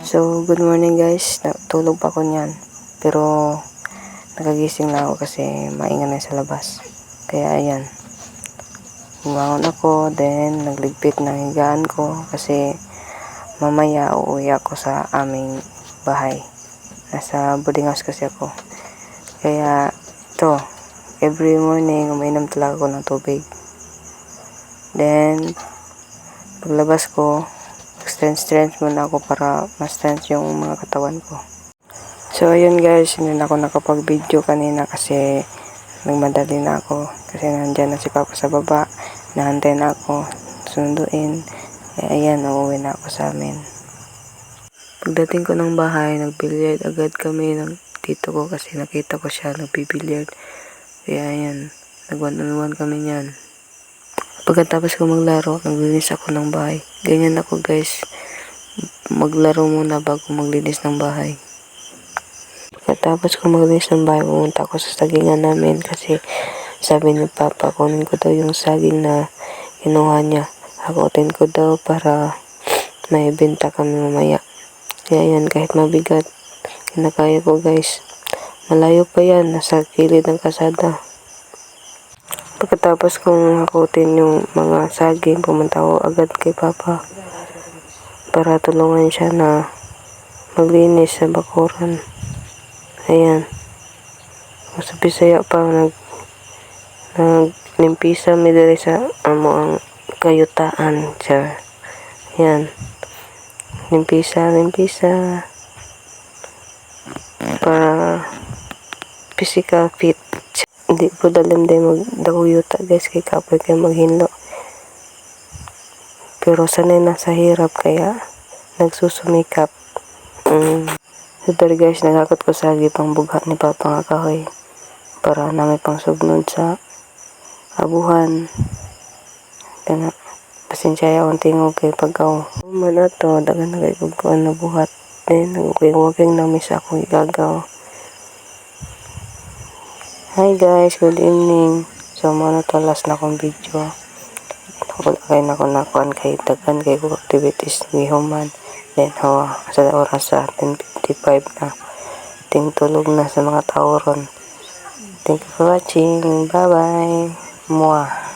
So, good morning guys. Natulog pa ako niyan. Pero, nakagising lang ako kasi maingay na sa labas. Kaya, ayan. Bumangon ako, then, nagligpit ng higaan ko kasi mamaya uuwi ako sa aming bahay. Nasa boarding house kasi ako. Kaya, ito, every morning, umiinom talaga ako ng tubig. Then, paglabas ko, stretch muna ako para ma-stretch yung mga katawan ko. So ayun guys, hindi na ako nakapag-video kanina kasi nagmadali na ako kasi nandyan na si Papa sa baba, nahantay na ako sunduin. Ayan, uuwi na ako sa amin. Pagdating ko ng bahay, nagbilyard agad kami ng tito ko kasi nakita ko siya nagbibilyard. Kaya ayan, nag-1-on-1 kami niyan. Pagkatapos ko maglaro, naglinis ako ng bahay. Ganyan ako guys, maglaro muna bago maglinis ng bahay. Pagkatapos ko maglinis ng bahay, pumunta ako sa sagingan namin kasi sabi ni Papa, kunin ko daw yung saging na kinuha niya. Hakutin ko daw para maibenta kami mamaya. Kaya yan, kahit mabigat, kinakaya ko guys. Malayo pa yan, nasa kilid ng kasada. Pagkatapos kong hakutin yung mga saging, pumunta ako agad kay Papa para tulungan siya na maglinis sa bakuran. Ayan. Sa Bisaya pa naglimpisa mi diri sa ang kayutaan, sir. Ayan. Limpisa para physical fit. Hindi ko dalim din magdaguyuta guys kay kapoy kay maghinlo. Pero sanay na sa hirap kaya nagsusumikap. So there guys, nagakot ko sa pang bugha ni Papa nga kahoy para na may pang sugnod sa abuhan. Kaya pasensya akong tingog kay pagkaw. Man ato, dagan na kay pagkuhan na buhat. Then, nagwing-waging na miss akong igagaw. Hi guys, good evening. So, muna to last na akong video. Kaya na ako nakuhan kay dagan kay kong activities ni Human. Then, sa oras sa 10:55 na. Tulog na sa mga tao ron. Thank you for watching. Bye-bye. Mwah.